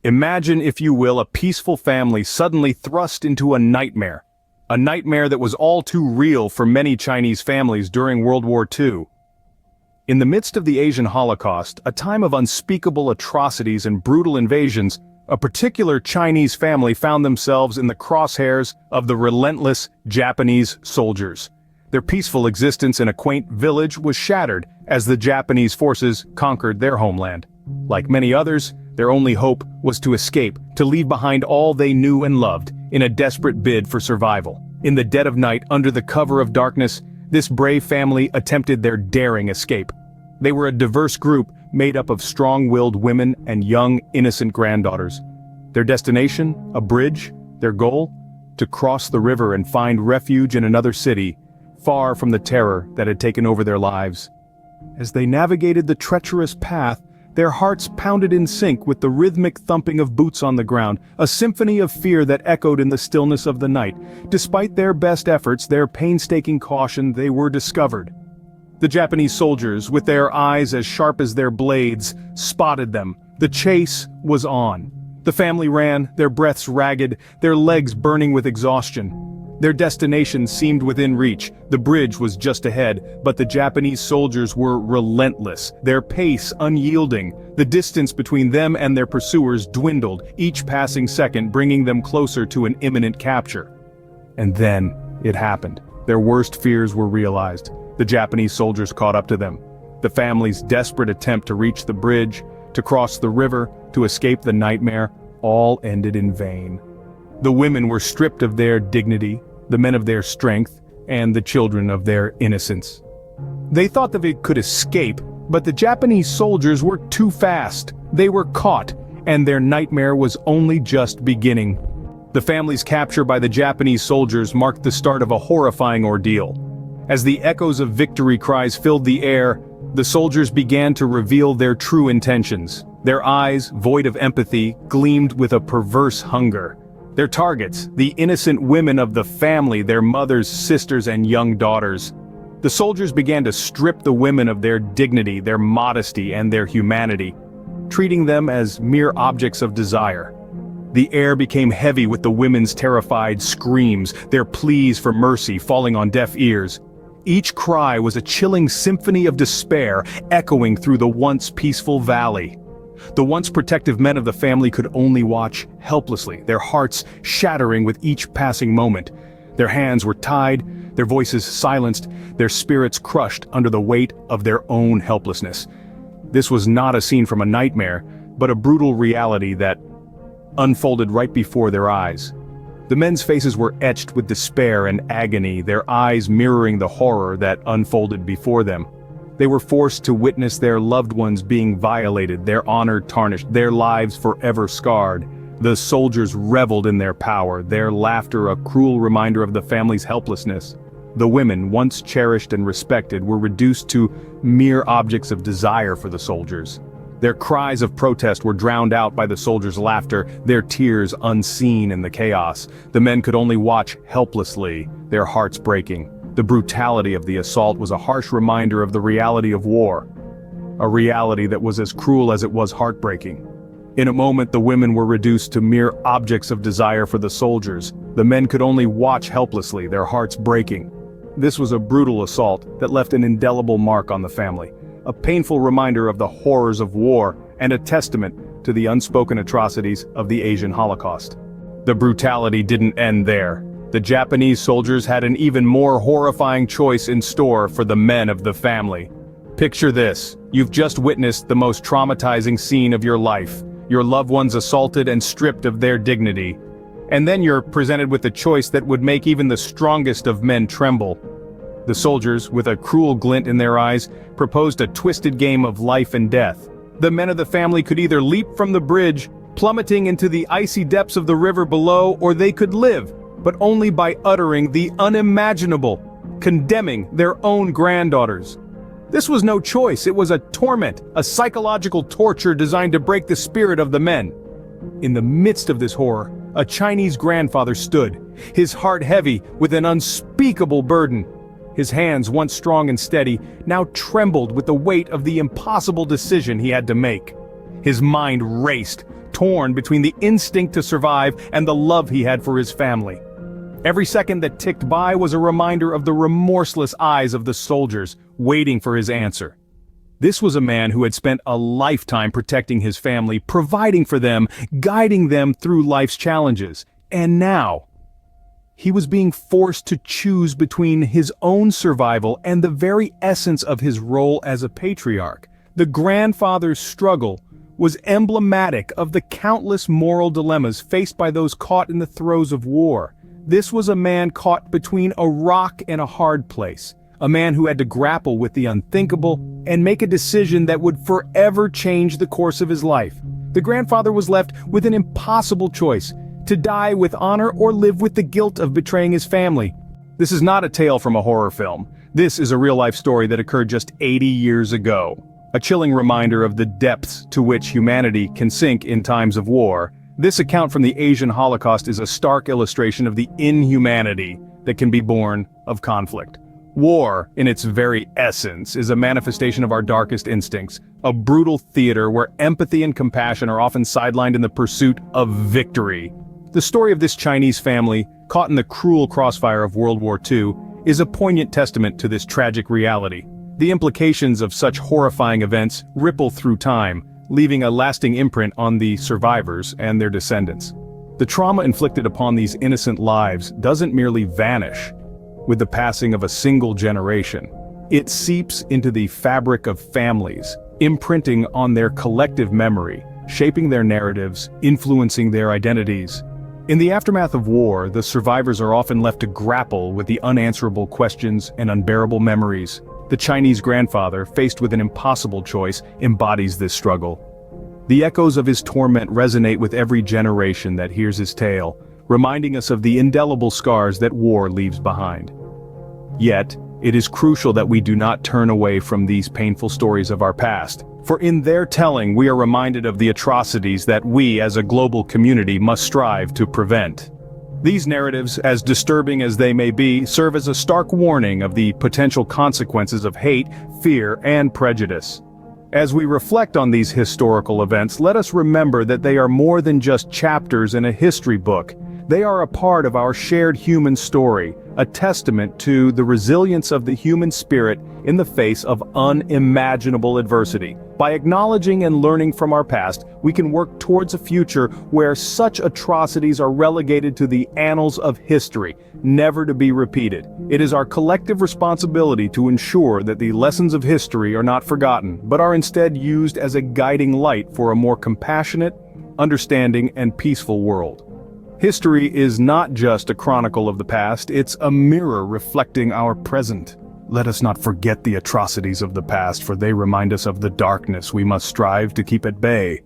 Imagine, if you will, a peaceful family suddenly thrust into a nightmare. A nightmare that was all too real for many Chinese families during World War II. In the midst of the Asian Holocaust, a time of unspeakable atrocities and brutal invasions, a particular Chinese family found themselves in the crosshairs of the relentless Japanese soldiers. Their peaceful existence in a quaint village was shattered as the Japanese forces conquered their homeland. Like many others, their only hope was to escape, to leave behind all they knew and loved, in a desperate bid for survival. In the dead of night, under the cover of darkness, this brave family attempted their daring escape. They were a diverse group made up of strong-willed women and young, innocent granddaughters. Their destination, a bridge. Their goal, to cross the river and find refuge in another city, far from the terror that had taken over their lives. As they navigated the treacherous path, their hearts pounded in sync with the rhythmic thumping of boots on the ground, a symphony of fear that echoed in the stillness of the night. Despite their best efforts, their painstaking caution, they were discovered. The Japanese soldiers, with their eyes as sharp as their blades, spotted them. The chase was on. The family ran, their breaths ragged, their legs burning with exhaustion. Their destination seemed within reach. The bridge was just ahead, but the Japanese soldiers were relentless, their pace unyielding. The distance between them and their pursuers dwindled, each passing second bringing them closer to an imminent capture. And then, it happened. Their worst fears were realized. The Japanese soldiers caught up to them. The family's desperate attempt to reach the bridge, to cross the river, to escape the nightmare, all ended in vain. The women were stripped of their dignity, the men of their strength, and the children of their innocence. They thought that they could escape, but the Japanese soldiers were too fast. They were caught, and their nightmare was only just beginning. The family's capture by the Japanese soldiers marked the start of a horrifying ordeal. As the echoes of victory cries filled the air, the soldiers began to reveal their true intentions. Their eyes, void of empathy, gleamed with a perverse hunger. Their targets, the innocent women of the family, their mothers, sisters, and young daughters. The soldiers began to strip the women of their dignity, their modesty, and their humanity, treating them as mere objects of desire. The air became heavy with the women's terrified screams, their pleas for mercy falling on deaf ears. Each cry was a chilling symphony of despair echoing through the once peaceful valley. The once protective men of the family could only watch helplessly, their hearts shattering with each passing moment. Their hands were tied, their voices silenced, their spirits crushed under the weight of their own helplessness. This was not a scene from a nightmare, but a brutal reality that unfolded right before their eyes. The men's faces were etched with despair and agony, their eyes mirroring the horror that unfolded before them. They were forced to witness their loved ones being violated, their honor tarnished, their lives forever scarred. The soldiers reveled in their power, their laughter a cruel reminder of the family's helplessness. The women, once cherished and respected, were reduced to mere objects of desire for the soldiers. Their cries of protest were drowned out by the soldiers' laughter, their tears unseen in the chaos. The men could only watch helplessly, their hearts breaking. The brutality of the assault was a harsh reminder of the reality of war, a reality that was as cruel as it was heartbreaking. In a moment, the women were reduced to mere objects of desire for the soldiers. The men could only watch helplessly, their hearts breaking. This was a brutal assault that left an indelible mark on the family, a painful reminder of the horrors of war and a testament to the unspoken atrocities of the Asian Holocaust. The brutality didn't end there. The Japanese soldiers had an even more horrifying choice in store for the men of the family. Picture this: you've just witnessed the most traumatizing scene of your life, your loved ones assaulted and stripped of their dignity. And then you're presented with a choice that would make even the strongest of men tremble. The soldiers, with a cruel glint in their eyes, proposed a twisted game of life and death. The men of the family could either leap from the bridge, plummeting into the icy depths of the river below, or they could live, but only by uttering the unimaginable, condemning their own granddaughters. This was no choice, it was a torment, a psychological torture designed to break the spirit of the men. In the midst of this horror, a Chinese grandfather stood, his heart heavy with an unspeakable burden. His hands, once strong and steady, now trembled with the weight of the impossible decision he had to make. His mind raced, torn between the instinct to survive and the love he had for his family. Every second that ticked by was a reminder of the remorseless eyes of the soldiers, waiting for his answer. This was a man who had spent a lifetime protecting his family, providing for them, guiding them through life's challenges. And now, he was being forced to choose between his own survival and the very essence of his role as a patriarch. The grandfather's struggle was emblematic of the countless moral dilemmas faced by those caught in the throes of war. This was a man caught between a rock and a hard place, a man who had to grapple with the unthinkable and make a decision that would forever change the course of his life. The grandfather was left with an impossible choice: to die with honor or live with the guilt of betraying his family. This is not a tale from a horror film. This is a real-life story that occurred just 80 years ago. A chilling reminder of the depths to which humanity can sink in times of war. This account from the Asian Holocaust is a stark illustration of the inhumanity that can be born of conflict. War, in its very essence, is a manifestation of our darkest instincts, a brutal theater where empathy and compassion are often sidelined in the pursuit of victory. The story of this Chinese family, caught in the cruel crossfire of World War II, is a poignant testament to this tragic reality. The implications of such horrifying events ripple through time, leaving a lasting imprint on the survivors and their descendants. The trauma inflicted upon these innocent lives doesn't merely vanish with the passing of a single generation. It seeps into the fabric of families, imprinting on their collective memory, shaping their narratives, influencing their identities. In the aftermath of war, the survivors are often left to grapple with the unanswerable questions and unbearable memories. The Chinese grandfather, faced with an impossible choice, embodies this struggle. The echoes of his torment resonate with every generation that hears his tale, reminding us of the indelible scars that war leaves behind. Yet, it is crucial that we do not turn away from these painful stories of our past, for in their telling we are reminded of the atrocities that we as a global community must strive to prevent. These narratives, as disturbing as they may be, serve as a stark warning of the potential consequences of hate, fear, and prejudice. As we reflect on these historical events, let us remember that they are more than just chapters in a history book. They are a part of our shared human story, a testament to the resilience of the human spirit in the face of unimaginable adversity. By acknowledging and learning from our past, we can work towards a future where such atrocities are relegated to the annals of history, never to be repeated. It is our collective responsibility to ensure that the lessons of history are not forgotten, but are instead used as a guiding light for a more compassionate, understanding, and peaceful world. History is not just a chronicle of the past, it's a mirror reflecting our present. Let us not forget the atrocities of the past, for they remind us of the darkness we must strive to keep at bay.